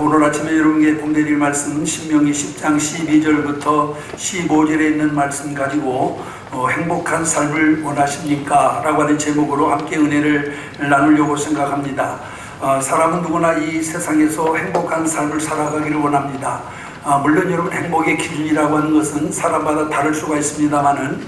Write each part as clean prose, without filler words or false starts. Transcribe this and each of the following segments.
오늘 아침에 여러분께 봉독드릴 말씀은 신명기 10장 12절부터 15절에 있는 말씀 가지고 행복한 삶을 원하십니까? 라고 하는 제목으로 함께 은혜를 나누려고 생각합니다. 사람은 누구나 이 세상에서 행복한 삶을 살아가기를 원합니다. 물론 여러분, 행복의 기준이라고 하는 것은 사람마다 다를 수가 있습니다만은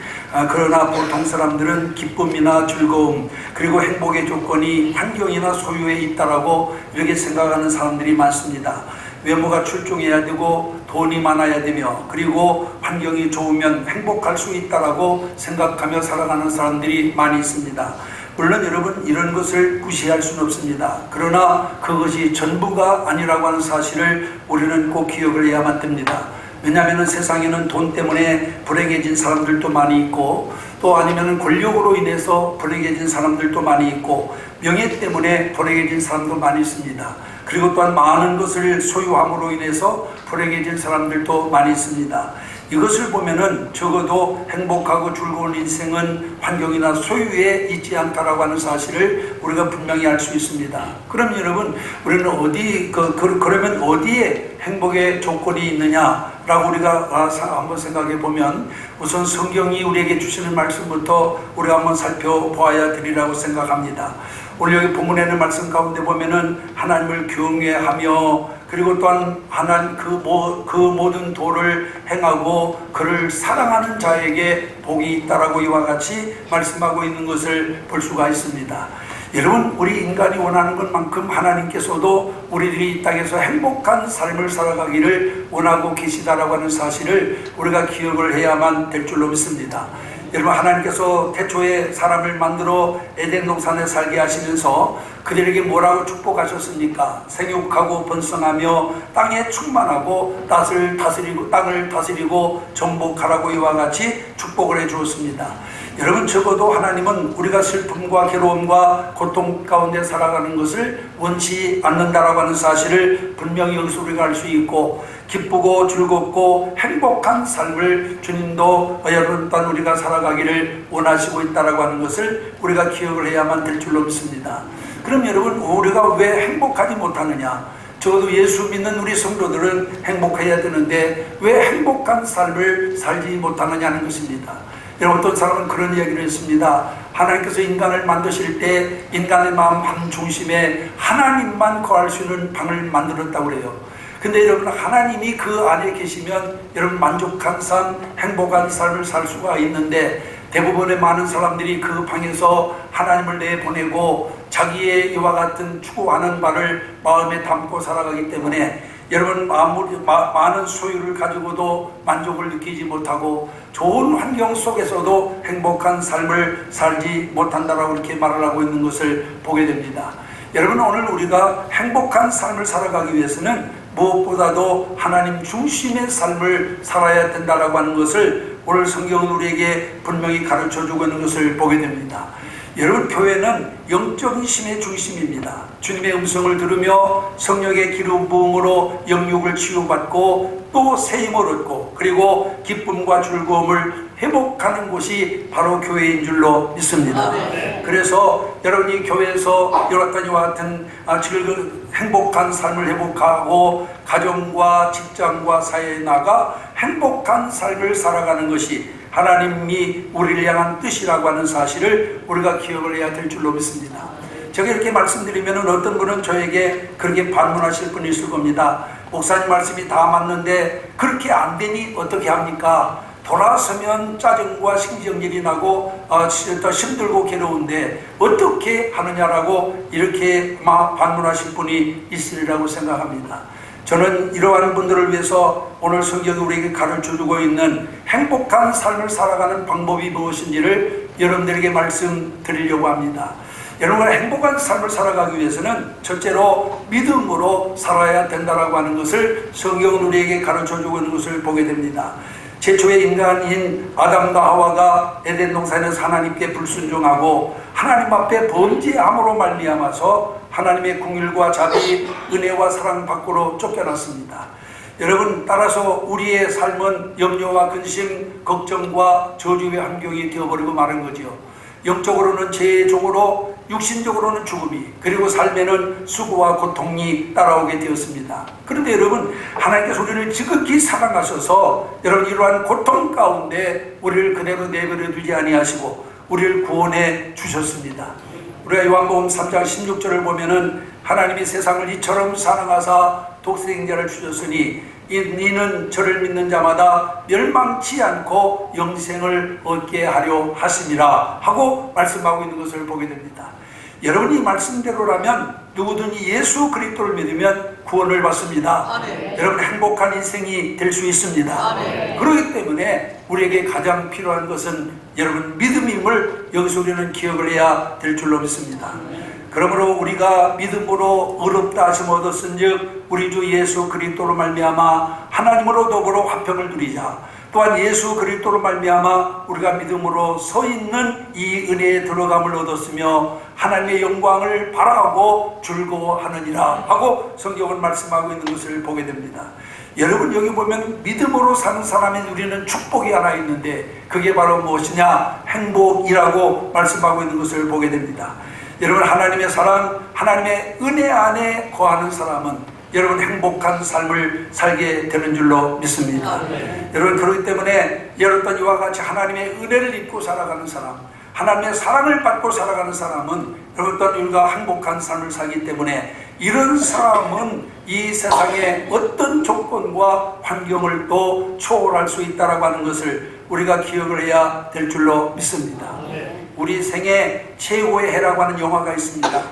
그러나 보통 사람들은 기쁨이나 즐거움, 그리고 행복의 조건이 환경이나 소유에 있다라고 이렇게 생각하는 사람들이 많습니다. 외모가 출중해야 되고 돈이 많아야 되며, 그리고 환경이 좋으면 행복할 수 있다라고 생각하며 살아가는 사람들이 많이 있습니다. 물론 여러분, 이런 것을 무시할 수는 없습니다. 그러나 그것이 전부가 아니라고 하는 사실을 우리는 꼭 기억을 해야만 됩니다. 왜냐하면 세상에는 돈 때문에 불행해진 사람들도 많이 있고, 또 아니면 권력으로 인해서 불행해진 사람들도 많이 있고, 명예 때문에 불행해진 사람도 많이 있습니다. 그리고 또한 많은 것을 소유함으로 인해서 불행해진 사람들도 많이 있습니다. 이것을 보면은 적어도 행복하고 즐거운 인생은 환경이나 소유에 있지 않다라고 하는 사실을 우리가 분명히 알 수 있습니다. 그럼 여러분, 우리는 그러면 어디에 행복의 조건이 있느냐라고 우리가 한번 생각해 보면, 우선 성경이 우리에게 주시는 말씀부터 우리가 한번 살펴보아야 되리라고 생각합니다. 오늘 여기 본문에는 말씀 가운데 보면은 하나님을 경외하며, 그리고 또한 하나님 그 모든 도를 행하고 그를 사랑하는 자에게 복이 있다라고 이와 같이 말씀하고 있는 것을 볼 수가 있습니다. 여러분, 우리 인간이 원하는 것만큼 하나님께서도 우리들이 이 땅에서 행복한 삶을 살아가기를 원하고 계시다라고 하는 사실을 우리가 기억을 해야만 될 줄로 믿습니다. 여러분, 하나님께서 태초에 사람을 만들어 에덴 동산에 살게 하시면서 그들에게 뭐라고 축복하셨습니까? 생육하고 번성하며 땅에 충만하고 땅을 다스리고 정복하라고 이와 같이 축복을 해 주었습니다. 여러분, 적어도 하나님은 우리가 슬픔과 괴로움과 고통 가운데 살아가는 것을 원치 않는다라고 하는 사실을 분명히 여기서 우리가 알 수 있고, 기쁘고 즐겁고 행복한 삶을 주님도 여러분 또한 우리가 살아가기를 원하시고 있다라고 하는 것을 우리가 기억을 해야만 될 줄로 믿습니다. 그럼 여러분, 우리가 왜 행복하지 못하느냐? 적어도 예수 믿는 우리 성도들은 행복해야 되는데 왜 행복한 삶을 살지 못하느냐는 것입니다. 여러분, 어떤 사람은 그런 이야기를 했습니다. 하나님께서 인간을 만드실 때 인간의 마음 한 중심에 하나님만 거할 수 있는 방을 만들었다고 그래요. 근데 여러분, 하나님이 그 안에 계시면 여러분 만족한 삶, 행복한 삶을 살 수가 있는데, 대부분의 많은 사람들이 그 방에서 하나님을 내보내고 자기의 이와 같은 추구하는 바를 마음에 담고 살아가기 때문에 여러분, 많은 소유를 가지고도 만족을 느끼지 못하고 좋은 환경 속에서도 행복한 삶을 살지 못한다라고 이렇게 말을 하고 있는 것을 보게 됩니다. 여러분, 오늘 우리가 행복한 삶을 살아가기 위해서는 무엇보다도 하나님 중심의 삶을 살아야 된다라고 하는 것을 오늘 성경은 우리에게 분명히 가르쳐주고 있는 것을 보게 됩니다. 여러분, 교회는 영적인 힘의 중심입니다. 주님의 음성을 들으며 성령의 기름 부음으로 영육을 치유받고 또 새 힘을 얻고, 그리고 기쁨과 즐거움을 회복하는 곳이 바로 교회인 줄로 믿습니다. 그래서 여러분이 교회에서 이와 같은 행복한 삶을 회복하고 가정과 직장과 사회에 나가 행복한 삶을 살아가는 것이 하나님이 우리를 향한 뜻이라고 하는 사실을 우리가 기억을 해야 될 줄로 믿습니다. 제가 이렇게 말씀드리면 어떤 분은 저에게 그렇게 반문하실 분이 있을 겁니다. 목사님 말씀이 다 맞는데 그렇게 안 되니 어떻게 합니까? 돌아서면 짜증과 신경질이 나고 더 힘들고 괴로운데 어떻게 하느냐라고 이렇게 반문하실 분이 있으리라고 생각합니다. 저는 이러한 분들을 위해서 오늘 성경이 우리에게 가르쳐주고 있는 행복한 삶을 살아가는 방법이 무엇인지를 여러분들에게 말씀드리려고 합니다. 여러분, 행복한 삶을 살아가기 위해서는 첫째로 믿음으로 살아야 된다라고 하는 것을 성경은 우리에게 가르쳐주고 있는 것을 보게 됩니다. 최초의 인간인 아담과 하와가 에덴 동산에서 하나님께 불순종하고 하나님 앞에 범죄함으로 말미암아서 하나님의 긍휼과 자비, 은혜와 사랑 밖으로 쫓겨났습니다. 여러분, 따라서 우리의 삶은 염려와 근심, 걱정과 저주의 환경이 되어버리고 마는 거죠. 영적으로는 죄의 종으로, 육신적으로는 죽음이, 그리고 삶에는 수고와 고통이 따라오게 되었습니다. 그런데 여러분, 하나님께서 우리를 지극히 사랑하셔서 여러분 이러한 고통 가운데 우리를 그대로 내버려 두지 아니하시고 우리를 구원해 주셨습니다. 우리가 요한복음 3장 16절을 보면은 하나님이 세상을 이처럼 사랑하사 독생자를 주셨으니 이는 저를 믿는 자마다 멸망치 않고 영생을 얻게 하려 하심이라 하고 말씀하고 있는 것을 보게 됩니다. 여러분이 말씀대로라면 누구든지 예수 그리스도를 믿으면 구원을 받습니다. 아멘. 여러분 행복한 인생이 될 수 있습니다. 아멘. 그렇기 때문에 우리에게 가장 필요한 것은 여러분 믿음임을 여기서 우리는 기억을 해야 될 줄로 믿습니다. 그러므로 우리가 믿음으로 의롭다 하심 얻었은즉 우리 주 예수 그리스도로 말미암아 하나님으로 더불어 화평을 누리자. 또한 예수 그리스도로 말미암아 우리가 믿음으로 서 있는 이 은혜에 들어감을 얻었으며 하나님의 영광을 바라고 즐거워하느니라 하고 성경은 말씀하고 있는 것을 보게 됩니다. 여러분 여기 보면 믿음으로 사는 사람이 누리는 축복이 하나 있는데 그게 바로 무엇이냐? 행복이라고 말씀하고 있는 것을 보게 됩니다. 여러분 하나님의 사랑, 하나님의 은혜 안에 거하는 사람은 여러분 행복한 삶을 살게 되는 줄로 믿습니다. 여러분 그렇기 때문에 여러분 이와 같이 하나님의 은혜를 입고 살아가는 사람, 하나님의 사랑을 받고 살아가는 사람은 여러분 또한 우리가 행복한 삶을 살기 때문에 이런 사람은 이 세상의 어떤 조건과 환경을 또 초월할 수 있다라고 하는 것을 우리가 기억을 해야 될 줄로 믿습니다. 우리 생애 최고의 해라고 하는 영화가 있습니다.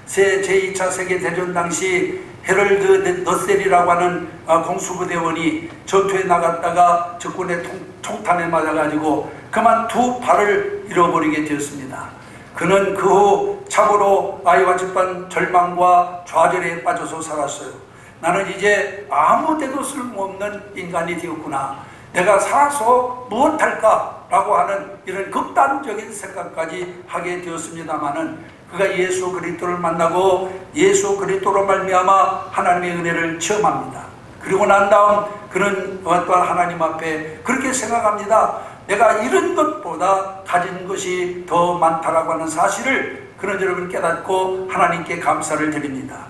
제2차 세계대전 당시 헤럴드 너셀이라고 하는 공수부대원이 전투에 나갔다가 적군의 총탄에 맞아가지고 그만 두 발을 잃어버리게 되었습니다. 그는 그 후 참으로 아이와 집안 절망과 좌절에 빠져서 살았어요. 나는 이제 아무 데도 쓸모없는 인간이 되었구나. 내가 살아서 무엇할까? 라고 하는 이런 극단적인 생각까지 하게 되었습니다마는 그가 예수 그리스도를 만나고 예수 그리스도로 말미암아 하나님의 은혜를 체험합니다. 그리고 난 다음 그는 또한 하나님 앞에 그렇게 생각합니다. 내가 이런 것보다 가진 것이 더 많다라고 하는 사실을 그는 여러분 깨닫고 하나님께 감사를 드립니다.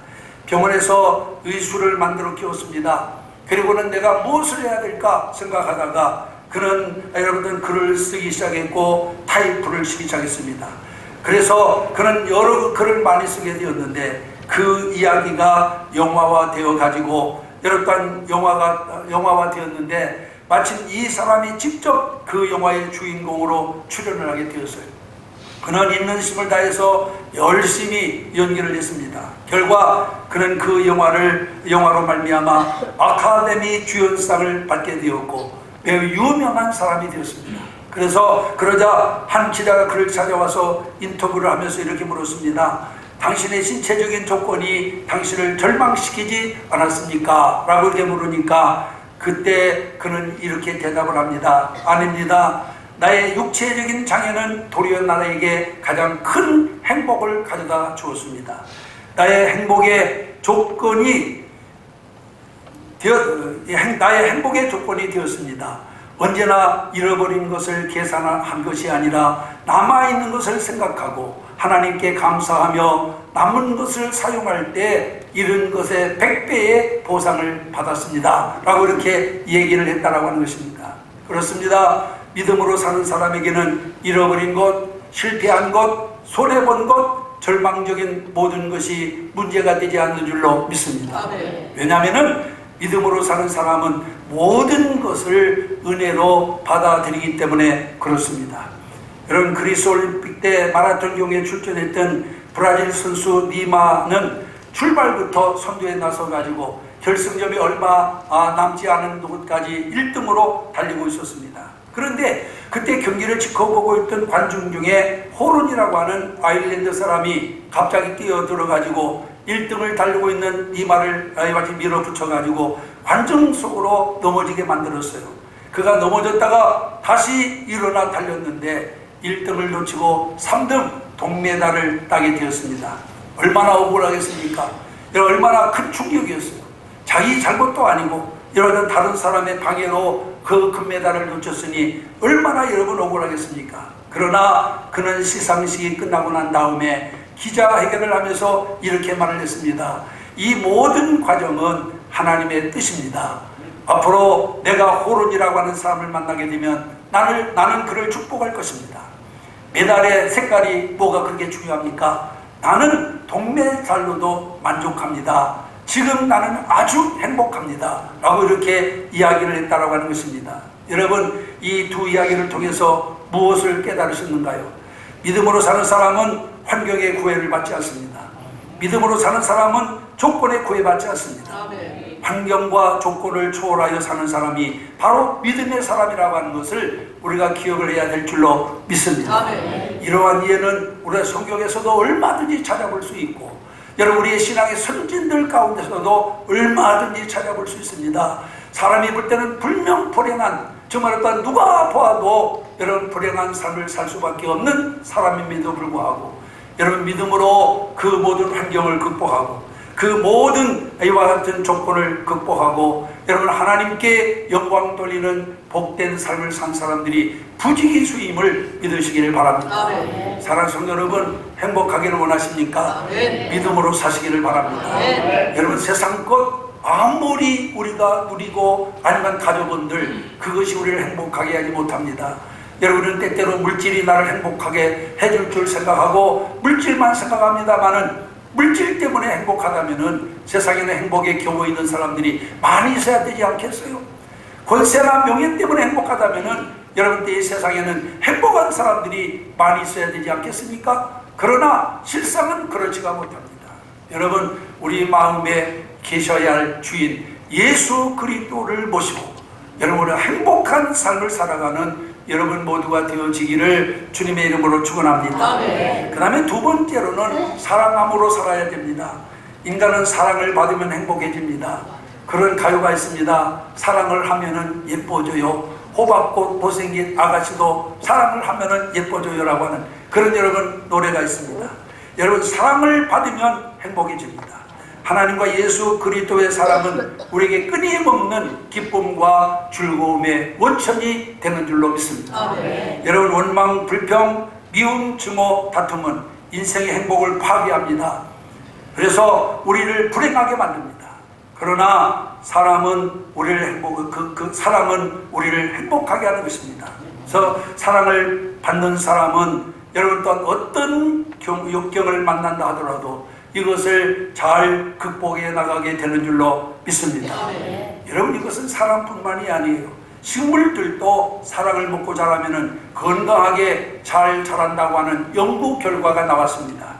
병원에서 의수를 만들어 키웠습니다. 그리고는 내가 무엇을 해야 될까 생각하다가 그는 여러분들 글을 쓰기 시작했고 타이프를 쓰기 시작했습니다. 그래서 그는 여러 글을 많이 쓰게 되었는데 그 이야기가 영화화 되어 가지고 여러 번 영화화 되었는데 마침 이 사람이 직접 그 영화의 주인공으로 출연을 하게 되었어요. 그는 있는 힘을 다해서 열심히 연기를 했습니다. 결과 그는 그 영화로 말미암아 아카데미 주연상을 받게 되었고 매우 유명한 사람이 되었습니다. 그래서 그러자 한 기자가 그를 찾아와서 인터뷰를 하면서 이렇게 물었습니다. 당신의 신체적인 조건이 당신을 절망시키지 않았습니까? 라고 이렇게 물으니까 그때 그는 이렇게 대답을 합니다. 아닙니다. 나의 육체적인 장애는 도리어 나에게 가장 큰 행복을 가져다 주었습니다. 나의 행복의 조건이 되었습니다. 언제나 잃어버린 것을 계산한 것이 아니라 남아있는 것을 생각하고 하나님께 감사하며 남은 것을 사용할 때 잃은 것의 100배의 보상을 받았습니다. 라고 이렇게 얘기를 했다라고 하는 것입니다. 그렇습니다. 믿음으로 사는 사람에게는 잃어버린 것, 실패한 것, 손해본 것, 절망적인 모든 것이 문제가 되지 않는 줄로 믿습니다. 왜냐하면 믿음으로 사는 사람은 모든 것을 은혜로 받아들이기 때문에 그렇습니다. 여러분 그리스 올림픽 때 마라톤 경기에 출전했던 브라질 선수 니마는 출발부터 선두에 나서가지고 결승점이 얼마 남지 않은 곳까지 1등으로 달리고 있었습니다. 그런데 그때 경기를 지켜보고 있던 관중 중에 호른이라고 하는 아일랜드 사람이 갑자기 뛰어들어가지고 1등을 달리고 있는 니마를 마치 밀어붙여가지고 관중 속으로 넘어지게 만들었어요. 그가 넘어졌다가 다시 일어나 달렸는데 1등을 놓치고 3등 동메달을 따게 되었습니다. 얼마나 억울하겠습니까? 얼마나 큰 충격이었어요. 자기 잘못도 아니고 이러던 다른 사람의 방해로 그 금메달을 놓쳤으니 얼마나 여러분 억울하겠습니까? 그러나 그는 시상식이 끝나고 난 다음에 기자회견을 하면서 이렇게 말을 했습니다. 이 모든 과정은 하나님의 뜻입니다. 앞으로 내가 호론이라고 하는 사람을 만나게 되면 나는 그를 축복할 것입니다. 메달의 색깔이 뭐가 그렇게 중요합니까? 나는 동메달로도 만족합니다. 지금 나는 아주 행복합니다. 라고 이렇게 이야기를 했다라고 하는 것입니다. 여러분, 이 두 이야기를 통해서 무엇을 깨달으셨는가요? 믿음으로 사는 사람은 환경의 구애를 받지 않습니다. 믿음으로 사는 사람은 조건에 구애받지 않습니다. 환경과 조건을 초월하여 사는 사람이 바로 믿음의 사람이라고 하는 것을 우리가 기억을 해야 될 줄로 믿습니다. 이러한 이해는 우리가 성경에서도 얼마든지 찾아볼 수 있고, 여러분 우리의 신앙의 선진들 가운데서도 얼마든지 찾아볼 수 있습니다. 사람이 볼 때는 불명불행한, 정말 어떤 누가 보아도 여러분 불행한 삶을 살 수밖에 없는 사람임에도 불구하고 여러분 믿음으로 그 모든 환경을 극복하고 그 모든 이와 같은 조건을 극복하고 여러분 하나님께 영광 돌리는 복된 삶을 산 사람들이 부지기수임을 믿으시기를 바랍니다. 사랑하는 성도 여러분, 행복하기를 원하십니까? 믿음으로 사시기를 바랍니다. 여러분 세상 것 아무리 우리가 누리고 아니면 가족원들 그것이 우리를 행복하게 하지 못합니다. 여러분은 때때로 물질이 나를 행복하게 해줄 줄 생각하고 물질만 생각합니다마는 물질 때문에 행복하다면은 세상에는 행복에 겨워 있는 사람들이 많이 있어야 되지 않겠어요? 권세나 명예 때문에 행복하다면은 여러분 이 세상에는 행복한 사람들이 많이 있어야 되지 않겠습니까? 그러나 실상은 그렇지가 못합니다. 여러분 우리 마음에 계셔야 할 주인 예수 그리스도를 모시고 여러분의 행복한 삶을 살아가는 여러분 모두가 되어지기를 주님의 이름으로 축원합니다. 그 다음에 두 번째로는 사랑함으로 살아야 됩니다. 인간은 사랑을 받으면 행복해집니다. 그런 가요가 있습니다. 사랑을 하면은 예뻐져요. 호박꽃 못생긴 아가씨도 사랑을 하면은 예뻐져요라고 하는 그런 여러분 노래가 있습니다. 여러분 사랑을 받으면 행복해집니다. 하나님과 예수 그리스도의 사랑은 우리에게 끊임없는 기쁨과 즐거움의 원천이 되는 줄로 믿습니다. 여러분 원망, 불평, 미움, 증오, 다툼은 인생의 행복을 파괴합니다. 그래서 우리를 불행하게 만듭니다. 그러나 사랑은 우리를 사랑은 우리를 행복하게 하는 것입니다. 그래서 사랑을 받는 사람은 여러분 또한 어떤 역경을 만난다 하더라도 이것을 잘 극복해 나가게 되는 줄로 믿습니다. 여러분 이것은 사람뿐만이 아니에요. 식물들도 사랑을 먹고 자라면 건강하게 잘 자란다고 하는 연구 결과가 나왔습니다.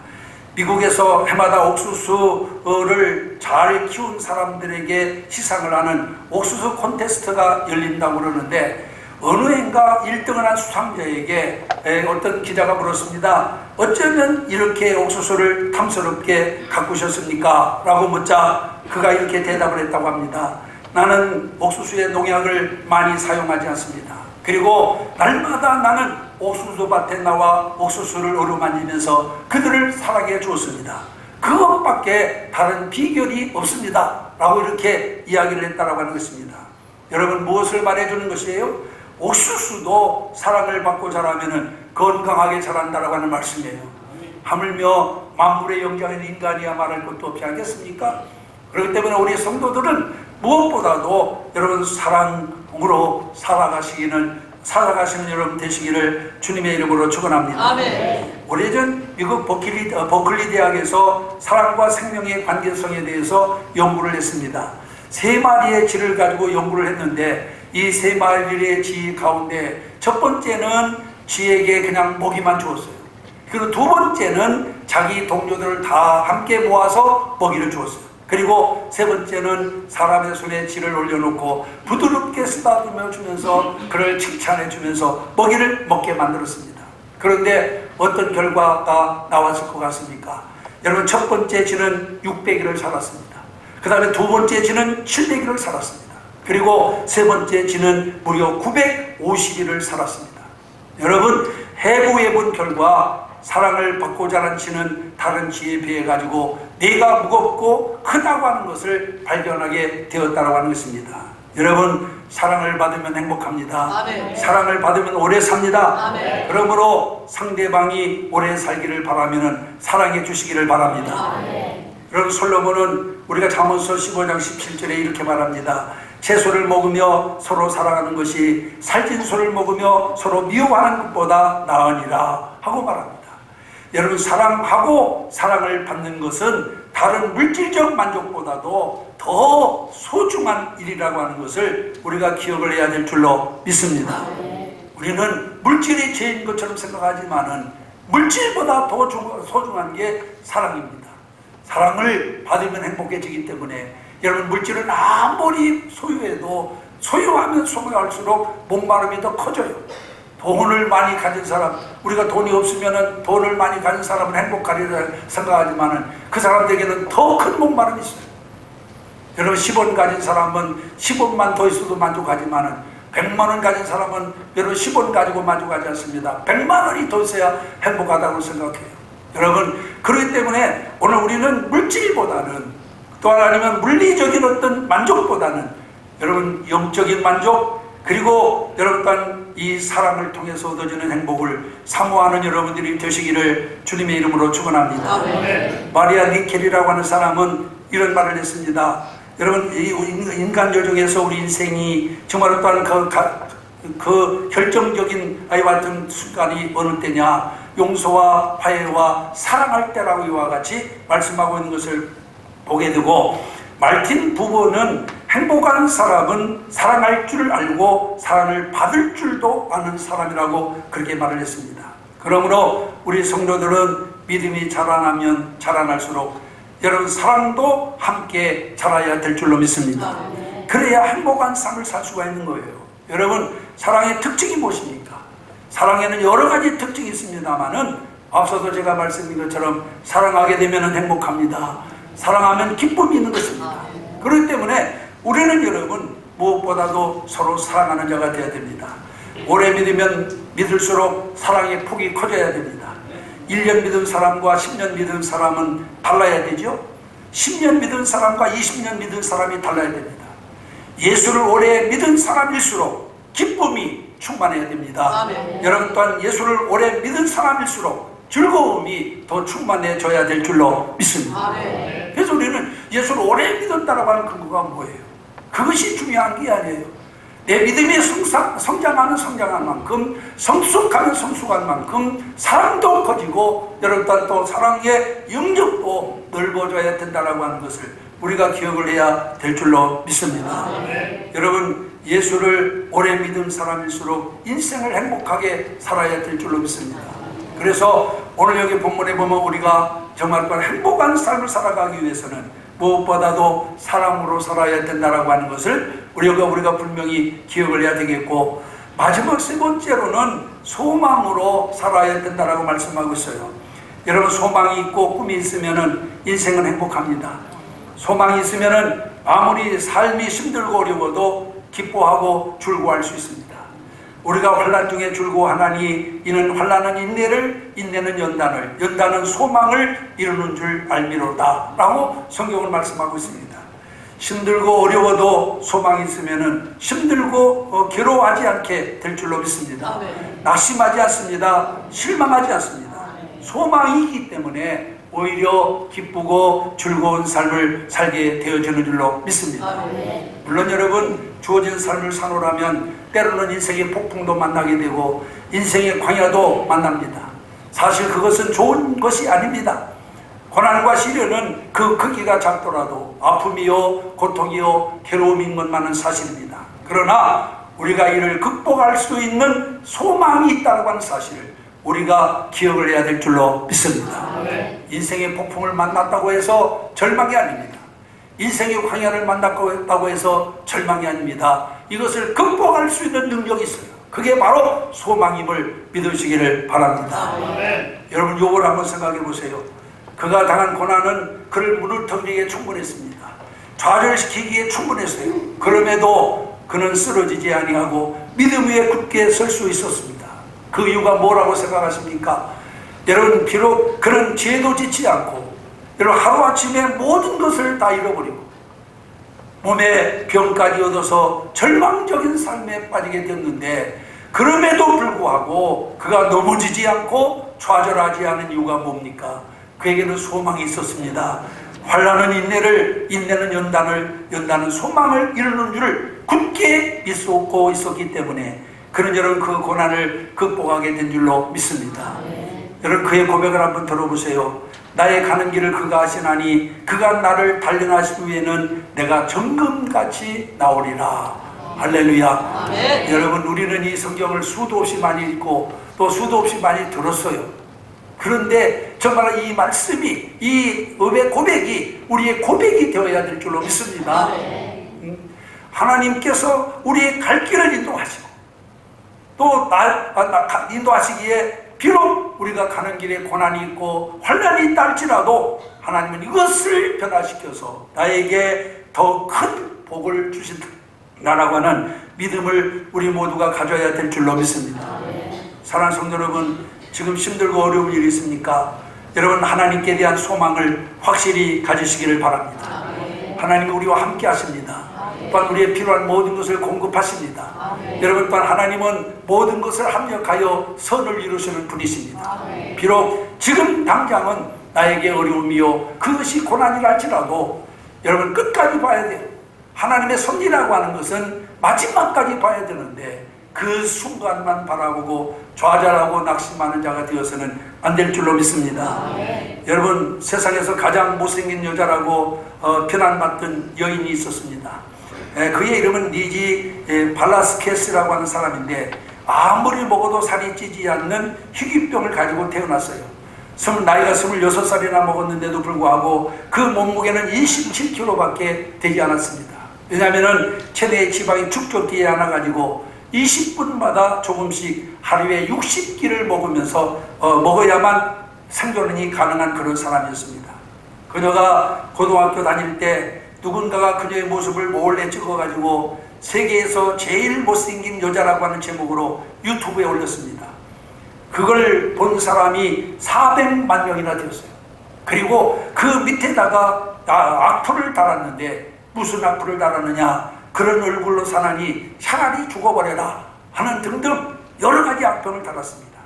미국에서 해마다 옥수수를 잘 키운 사람들에게 시상을 하는 옥수수 콘테스트가 열린다고 그러는데 어느 해인가 1등을 한 수상자에게 어떤 기자가 물었습니다. 어쩌면 이렇게 옥수수를 탐스럽게 가꾸셨습니까? 라고 묻자 그가 이렇게 대답을 했다고 합니다. 나는 옥수수의 농약을 많이 사용하지 않습니다. 그리고 날마다 나는 옥수수 밭에 나와 옥수수를 어루만지면서 그들을 사랑해 주었습니다. 그것밖에 다른 비결이 없습니다. 라고 이렇게 이야기를 했다고 하는 것입니다. 여러분 무엇을 말해주는 것이에요? 옥수수도 사랑을 받고 자라면 건강하게 자란다라고 하는 말씀이에요. 하물며 만물의 영장인 인간이야 말할 것도 없지 않겠습니까? 그렇기 때문에 우리 성도들은 무엇보다도 여러분 사랑으로 살아가시는 여러분 되시기를 주님의 이름으로 축원합니다. 오래전 미국 버클리 대학에서 사랑과 생명의 관계성에 대해서 연구를 했습니다. 3마리의 쥐를 가지고 연구를 했는데 이 3마리의 쥐 가운데 첫 번째는 쥐에게 그냥 먹이만 주었어요. 그리고 두 번째는 자기 동료들을 다 함께 모아서 먹이를 주었어요. 그리고 세 번째는 사람의 손에 쥐를 올려놓고 부드럽게 쓰다듬어 주면서 그를 칭찬해 주면서 먹이를 먹게 만들었습니다. 그런데 어떤 결과가 나왔을 것 같습니까? 여러분 첫 번째 쥐는 600일을 살았습니다. 그 다음에 두 번째 쥐는 700일을 살았습니다. 그리고 세 번째 쥐는 무려 950일을 살았습니다. 여러분 해부해 본 결과 사랑을 받고 자란 쥐는 다른 쥐에 비해 가지고 뇌가 무겁고 크다고 하는 것을 발견하게 되었다고 하는 것입니다. 여러분, 사랑을 받으면 행복합니다. 아멘. 사랑을 받으면 오래 삽니다. 아멘. 그러므로 상대방이 오래 살기를 바라면 사랑해 주시기를 바랍니다. 아멘. 여러분, 솔로몬은 우리가 잠언서 15장 17절에 이렇게 말합니다. 채소를 먹으며 서로 사랑하는 것이 살찐 소를 먹으며 서로 미워하는 것보다 나으니라 하고 말합니다. 여러분, 사랑하고 사랑을 받는 것은 다른 물질적 만족보다도 더 소중한 일이라고 하는 것을 우리가 기억을 해야 될 줄로 믿습니다. 우리는 물질이 죄인 것처럼 생각하지만은 물질보다 더 소중한 게 사랑입니다. 사랑을 받으면 행복해지기 때문에 여러분, 물질은 아무리 소유해도 소유하면 소유할수록 목마름이 더 커져요. 돈을 많이 가진 사람, 우리가 돈이 없으면 돈을 많이 가진 사람은 행복하리라 생각하지만 그 사람들에게는 더 큰 목마름이 있어요. 여러분, 10원 가진 사람은 10원만 더 있어도 만족하지만 100만 원 가진 사람은 여러분 10원 가지고 만족하지 않습니다. 100만 원이 더 있어야 행복하다고 생각해요. 여러분, 그렇기 때문에 오늘 우리는 물질보다는, 또 하나는 물리적인 어떤 만족보다는 여러분 영적인 만족, 그리고 여러분 또한 이 사랑을 통해서 얻어지는 행복을 사모하는 여러분들이 되시기를 주님의 이름으로 축원합니다. 마리아 니켈이라고 하는 사람은 이런 말을 했습니다. 여러분, 이 인간 여정에서 우리 인생이 정말 또한 그 결정적인 아이와 같은 순간이 어느 때냐, 용서와 화해와 사랑할 때라고 이와 같이 말씀하고 있는 것을 보게 되고, 말틴 부부는 행복한 사람은 사랑할 줄 알고 사랑을 받을 줄도 아는 사람이라고 그렇게 말을 했습니다. 그러므로 우리 성도들은 믿음이 자라나면 자라날수록 여러분 사랑도 함께 자라야 될 줄로 믿습니다. 그래야 행복한 삶을 살 수가 있는 거예요. 여러분, 사랑의 특징이 무엇입니까? 사랑에는 여러 가지 특징이 있습니다만은 앞서도 제가 말씀드린 것처럼 사랑하게 되면 행복합니다. 사랑하면 기쁨이 있는 것입니다. 그렇기 때문에 우리는 여러분 무엇보다도 서로 사랑하는 자가 되어야 됩니다. 오래 믿으면 믿을수록 사랑의 폭이 커져야 됩니다. 1년 믿은 사람과 10년 믿은 사람은 달라야 되죠. 10년 믿은 사람과 20년 믿은 사람이 달라야 됩니다. 예수를 오래 믿은 사람일수록 기쁨이 충만해야 됩니다. 아멘. 여러분 또한 예수를 오래 믿은 사람일수록 즐거움이 더 충만해져야 될 줄로 믿습니다. 아멘. 그래서 우리는 예수를 오래 믿었다라고 하는 근거가 뭐예요? 그것이 중요한 게 아니에요. 내 믿음이 성장하는 만큼, 성숙하는 성숙한 만큼 사랑도 커지고 여러분 또 사랑의 영역도 넓어져야 된다라고 하는 것을 우리가 기억을 해야 될 줄로 믿습니다. 여러분, 예수를 오래 믿은 사람일수록 인생을 행복하게 살아야 될 줄로 믿습니다. 그래서 오늘 여기 본문에 보면 우리가 정말 행복한 삶을 살아가기 위해서는 무엇보다도 사랑으로 살아야 된다라고 하는 것을 우리가 분명히 기억을 해야 되겠고, 마지막 세 번째로는 소망으로 살아야 된다라고 말씀하고 있어요. 여러분, 소망이 있고 꿈이 있으면은 인생은 행복합니다. 소망이 있으면은 아무리 삶이 힘들고 어려워도 기뻐하고 즐거워할 수 있습니다. 우리가 환난 중에 즐거워하나니 이는 환난은 인내를, 인내는 연단을, 연단은 소망을 이루는 줄 알미로다 라고 성경은 말씀하고 있습니다. 힘들고 어려워도 소망이 있으면 힘들고 괴로워하지 않게 될 줄로 믿습니다. 낙심하지 않습니다. 실망하지 않습니다. 소망이 있기 때문에 오히려 기쁘고 즐거운 삶을 살게 되어지는 줄로 믿습니다. 물론 여러분, 주어진 삶을 사노라면 때로는 인생의 폭풍도 만나게 되고 인생의 광야도 만납니다. 사실 그것은 좋은 것이 아닙니다. 고난과 시련은 그 크기가 작더라도 아픔이요 고통이요 괴로움인 것만은 사실입니다. 그러나 우리가 이를 극복할 수 있는 소망이 있다고 하는 사실을 우리가 기억을 해야 될 줄로 믿습니다. 인생의 폭풍을 만났다고 해서 절망이 아닙니다. 인생의 광야를 만났다고 해서 절망이 아닙니다. 이것을 극복할 수 있는 능력이 있어요. 그게 바로 소망임을 믿으시기를 바랍니다. 여러분, 욥을 한번 생각해 보세요. 그가 당한 고난은 그를 무너뜨리기에 충분했습니다. 좌절시키기에 충분했어요. 그럼에도 그는 쓰러지지 아니하고 믿음 위에 굳게 설 수 있었습니다. 그 이유가 뭐라고 생각하십니까? 여러분, 비록 그는 죄도 짓지 않고 여러분 하루아침에 모든 것을 다 잃어버리고 몸에 병까지 얻어서 절망적인 삶에 빠지게 됐는데, 그럼에도 불구하고 그가 넘어지지 않고 좌절하지 않은 이유가 뭡니까? 그에게는 소망이 있었습니다. 환난은 인내를, 인내는 연단을, 연단은 소망을 이루는 줄을 굳게 믿고 있었기 때문에 그는 여러분 그 고난을 극복하게 된 줄로 믿습니다. 여러분 그의 고백을 한번 들어보세요. 나의 가는 길을 그가 아시나니 그가 나를 단련하시기 위해는 내가 정금같이 나오리라. 할렐루야. 아멘. 여러분 우리는 이 성경을 수도 없이 많이 읽고 또 수도 없이 많이 들었어요. 그런데 정말 이 말씀이, 이 의의 고백이 우리의 고백이 되어야 될 줄로 믿습니다. 하나님께서 우리의 갈 길을 인도하시고 또 인도하시기에 비록 우리가 가는 길에 고난이 있고 환난이 있다 할지라도 하나님은 이것을 변화시켜서 나에게 더 큰 복을 주신다라고 하는 믿음을 우리 모두가 가져야 될 줄로 믿습니다. 사랑하는 성도 여러분, 지금 힘들고 어려운 일이 있습니까? 여러분 하나님께 대한 소망을 확실히 가지시기를 바랍니다. 하나님이 우리와 함께 하십니다. 또한 우리의 필요한 모든 것을 공급하십니다. 여러분 또한 하나님은 모든 것을 합력하여 선을 이루시는 분이십니다. 비록 지금 당장은 나에게 어려움이요 그것이 고난이라 할지라도 여러분 끝까지 봐야 돼요. 하나님의 섭리라고 하는 것은 마지막까지 봐야 되는데 그 순간만 바라보고 좌절하고 낙심하는 자가 되어서는 안 될 줄로 믿습니다. 여러분 세상에서 가장 못생긴 여자라고 비난받던 여인이 있었습니다. 그의 이름은 리지 발라스케스라고 하는 사람인데 아무리 먹어도 살이 찌지 않는 희귀병을 가지고 태어났어요. 나이가 26살이나 먹었는데도 불구하고 그 몸무게는 27kg밖에 되지 않았습니다. 왜냐하면 체내의 지방이 축적되지 않아 가지고 20분마다 조금씩 하루에 60끼를 먹어야만 생존이 가능한 그런 사람이었습니다. 그녀가 고등학교 다닐 때 누군가가 그녀의 모습을 몰래 찍어가지고 세계에서 제일 못생긴 여자라고 하는 제목으로 유튜브에 올렸습니다. 그걸 본 사람이 400만 명이나 되었어요. 그리고 그 밑에다가 악플을 달았는데 무슨 악플을 달았느냐, 그런 얼굴로 사나니 차라리 죽어버려라 하는 등등 여러 가지 악평을 달았습니다.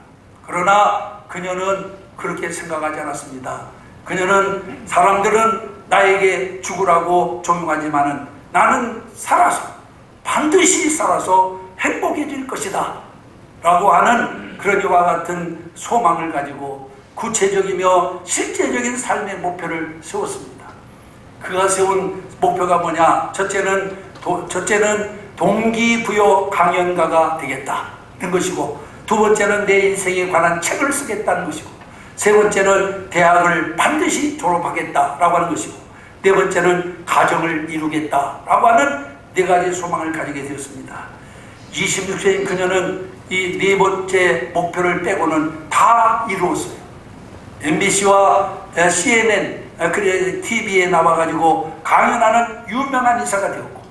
그러나 그녀는 그렇게 생각하지 않았습니다. 그녀는 사람들은 나에게 죽으라고 종용하지만은 나는 반드시 살아서 행복해질 것이다 라고 하는 그런 이와 같은 소망을 가지고 구체적이며 실제적인 삶의 목표를 세웠습니다. 그가 세운 목표가 뭐냐? 첫째는 동기부여 강연가가 되겠다는 것이고, 두 번째는 내 인생에 관한 책을 쓰겠다는 것이고, 세 번째는 대학을 반드시 졸업하겠다라고 하는 것이고, 네 번째는 가정을 이루겠다라고 하는 네 가지 소망을 가지게 되었습니다. 26세인 그녀는 이 네 번째 목표를 빼고는 다 이루었어요. MBC와 CNN, TV에 나와가지고 강연하는 유명한 인사가 되었고,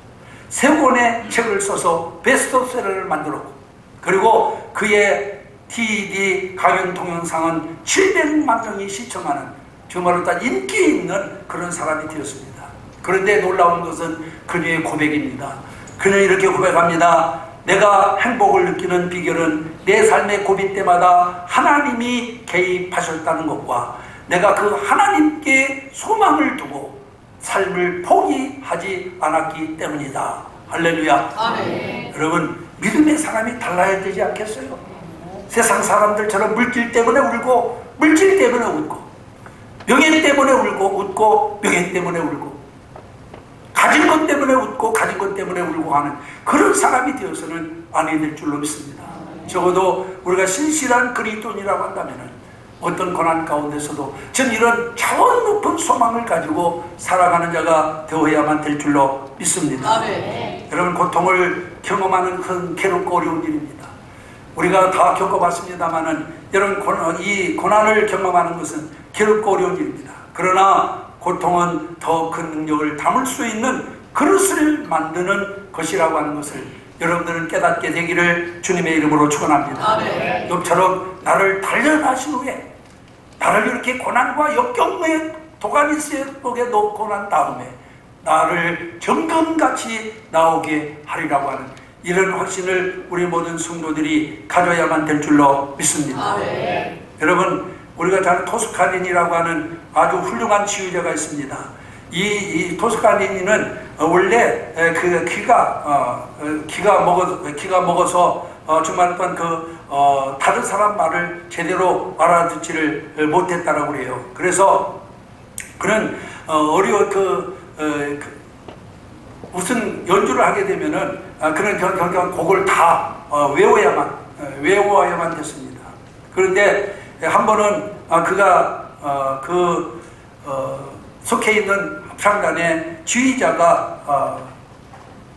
세 권의 책을 써서 베스트셀러를 만들었고, 그리고 그의 TED 강연 동영상은 700만 명이 시청하는 정말로 다 인기 있는 그런 사람이 되었습니다. 그런데 놀라운 것은 그녀의 고백입니다. 그녀는 이렇게 고백합니다. 내가 행복을 느끼는 비결은 내 삶의 고비 때마다 하나님이 개입하셨다는 것과 내가 그 하나님께 소망을 두고 삶을 포기하지 않았기 때문이다. 할렐루야. 아멘. 여러분 믿음의 사람이 달라야 되지 않겠어요? 세상 사람들처럼 물질 때문에 울고 물질 때문에 웃고 명예 때문에 웃고 명예 때문에 울고 가진 것 때문에 웃고 가진 것 때문에 울고 하는 그런 사람이 되어서는 아니야 될 줄로 믿습니다. 적어도 우리가 신실한 그리스도인이라고 한다면 어떤 고난 가운데서도 전 이런 차원 높은 소망을 가지고 살아가는 자가 되어야만 될 줄로 믿습니다. 네. 여러분 고통을 경험하는 큰 괴롭고 어려운 일입니다. 우리가 다 겪어봤습니다만은 여러분 이 고난을 경험하는 것은 괴롭고 어려운 일입니다. 그러나 고통은 더 큰 능력을 담을 수 있는 그릇을 만드는 것이라고 하는 것을 여러분들은 깨닫게 되기를 주님의 이름으로 축원합니다. 네. 욥처럼 나를 단련하신 후에 나를 이렇게 고난과 역경의 도가니 속에 놓고 난 다음에 나를 정금같이 나오게 하리라고 하는 이런 확신을 우리 모든 성도들이 가져야만 될 줄로 믿습니다. 여러분, 우리가 잘 아는 토스카니니라고 하는 아주 훌륭한 치유자가 있습니다. 이 토스카니니는 원래 그 기가 먹어서 주말 동안 다른 사람 말을 제대로 알아듣지를 못했다라고 그래요. 그래서 그는 무슨 연주를 하게 되면은 그런 경경 곡을 다 외워야만 됐습니다. 그런데 한 번은 그가 속해 있는 합창단의 지휘자가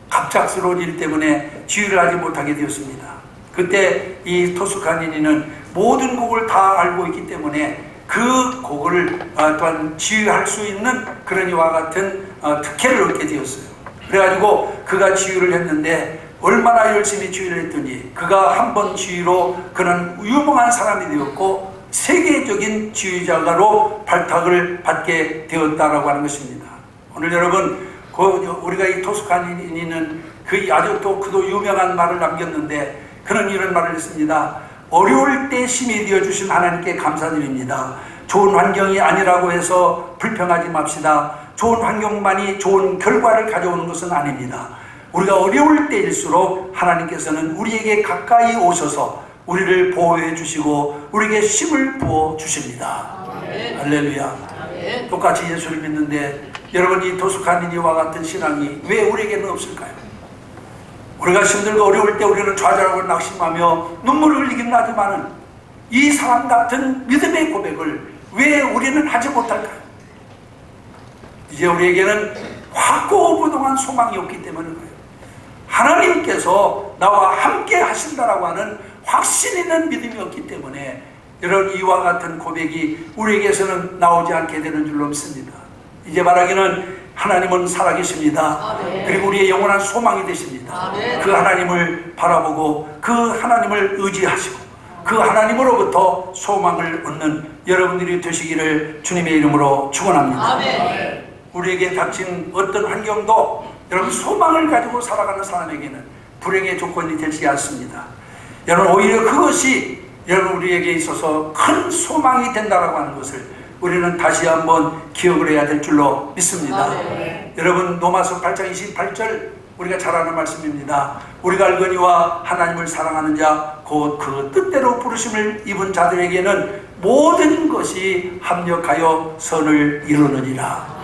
갑작스러운 일 때문에 지휘를 하지 못하게 되었습니다. 그때 이 토스카니니는 모든 곡을 다 알고 있기 때문에 그 곡을 또한 지휘할 수 있는 그런 이와 같은 특혜를 얻게 되었어요. 그래가지고 그가 지휘를 했는데 얼마나 열심히 지휘를 했더니 그가 한 번 지휘로 그는 유명한 사람이 되었고 세계적인 지휘자가로 발탁을 받게 되었다라고 하는 것입니다. 오늘 여러분, 우리가 이 토스카니니는 그도 유명한 말을 남겼는데 그는 이런 말을 했습니다. 어려울 때 힘이 되어주신 하나님께 감사드립니다. 좋은 환경이 아니라고 해서 불평하지 맙시다. 좋은 환경만이 좋은 결과를 가져오는 것은 아닙니다. 우리가 어려울 때일수록 하나님께서는 우리에게 가까이 오셔서 우리를 보호해 주시고 우리에게 힘을 부어 주십니다. 할렐루야. 똑같이 예수를 믿는데 여러분, 이 토스카니니와 같은 신앙이 왜 우리에게는 없을까요? 우리가 힘들고 어려울 때 우리는 좌절하고 낙심하며 눈물을 흘리긴 하지만은 이 사람 같은 믿음의 고백을 왜 우리는 하지 못할까요? 이제 우리에게는 확고부동한 소망이 없기 때문인 거예요. 하나님께서 나와 함께 하신다라고 하는 확신 있는 믿음이 없기 때문에 이런 이와 같은 고백이 우리에게서는 나오지 않게 되는 줄로 믿습니다. 이제 말하기는 하나님은 살아계십니다. 그리고 우리의 영원한 소망이 되십니다. 그 하나님을 바라보고 그 하나님을 의지하시고 그 하나님으로부터 소망을 얻는 여러분들이 되시기를 주님의 이름으로 축원합니다. 우리에게 닥친 어떤 환경도 여러분 소망을 가지고 살아가는 사람에게는 불행의 조건이 되지 않습니다. 여러분, 오히려 그것이 여러분 우리에게 있어서 큰 소망이 된다라고 하는 것을 우리는 다시 한번 기억을 해야 될 줄로 믿습니다. 여러분, 로마서 8장 28절 우리가 잘 아는 말씀입니다. 우리가 알거니와 하나님을 사랑하는 자 곧 그 뜻대로 부르심을 입은 자들에게는 모든 것이 합력하여 선을 이루느니라.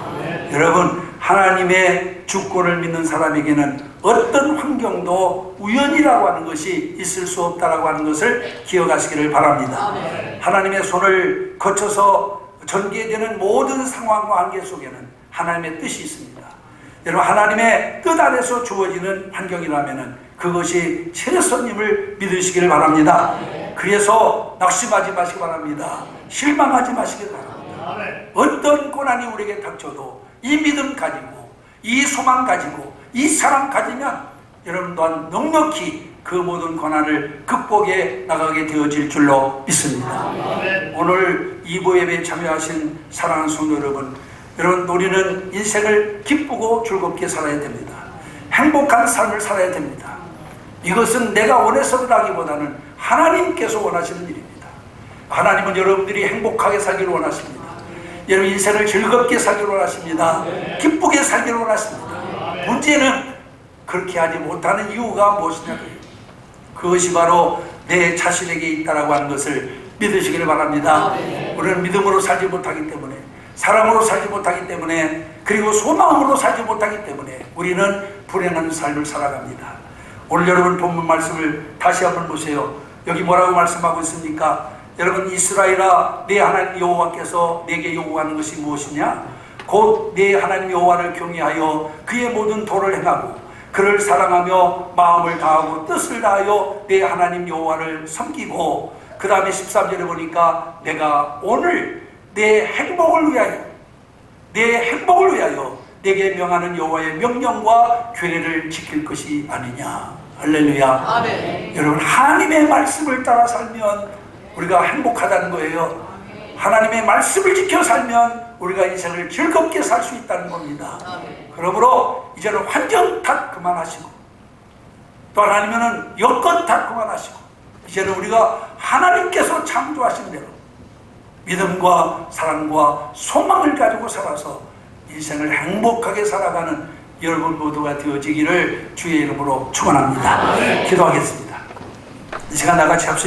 여러분, 하나님의 주권을 믿는 사람에게는 어떤 환경도 우연이라고 하는 것이 있을 수 없다라고 하는 것을 기억하시기를 바랍니다. 하나님의 손을 거쳐서 전개되는 모든 상황과 관계 속에는 하나님의 뜻이 있습니다. 여러분, 하나님의 뜻 안에서 주어지는 환경이라면 그것이 최선임을 믿으시기를 바랍니다. 그래서 낙심하지 마시기 바랍니다. 실망하지 마시기 바랍니다. 어떤 고난이 우리에게 닥쳐도 이 믿음 가지고 이 소망 가지고 이 사랑 가지면 여러분 또한 넉넉히 그 모든 고난을 극복해 나가게 되어질 줄로 믿습니다. 오늘 2부 예배에 참여하신 사랑하는 성도 여러분, 우리는 인생을 기쁘고 즐겁게 살아야 됩니다. 행복한 삶을 살아야 됩니다. 이것은 내가 원해서라기보다는 하나님께서 원하시는 일입니다. 하나님은 여러분들이 행복하게 살기를 원하십니다. 여러분 인생을 즐겁게 살기를 원하십니다. 기쁘게 살기를 원하십니다. 문제는 그렇게 하지 못하는 이유가 무엇이냐, 그것이 바로 내 자신에게 있다라고 하는 것을 믿으시기를 바랍니다. 우리는 믿음으로 살지 못하기 때문에, 사랑으로 살지 못하기 때문에, 그리고 소망으로 살지 못하기 때문에 우리는 불행한 삶을 살아갑니다. 오늘 여러분 본문 말씀을 다시 한번 보세요. 여기 뭐라고 말씀하고 있습니까? 여러분, 이스라엘아, 내 하나님 여호와께서 내게 요구하는 것이 무엇이냐? 곧 내 하나님 여호와를 경외하여 그의 모든 도를 행하고 그를 사랑하며 마음을 다하고 뜻을 다하여 내 하나님 여호와를 섬기고, 그 다음에 13절에 보니까 내가 오늘 내 행복을 위하여 내게 명하는 여호와의 명령과 규례를 지킬 것이 아니냐. 할렐루야. 아멘. 여러분, 하나님의 말씀을 따라 살면 우리가 행복하다는 거예요. 하나님의 말씀을 지켜 살면 우리가 인생을 즐겁게 살 수 있다는 겁니다. 그러므로 이제는 환경 탓 그만하시고, 또 하나님은 여건 탓 그만하시고, 이제는 우리가 하나님께서 창조하신 대로 믿음과 사랑과 소망을 가지고 살아서 인생을 행복하게 살아가는 여러분 모두가 되어지기를 주의 이름으로 축원합니다. 기도하겠습니다. 이 시간 나같이 합시다.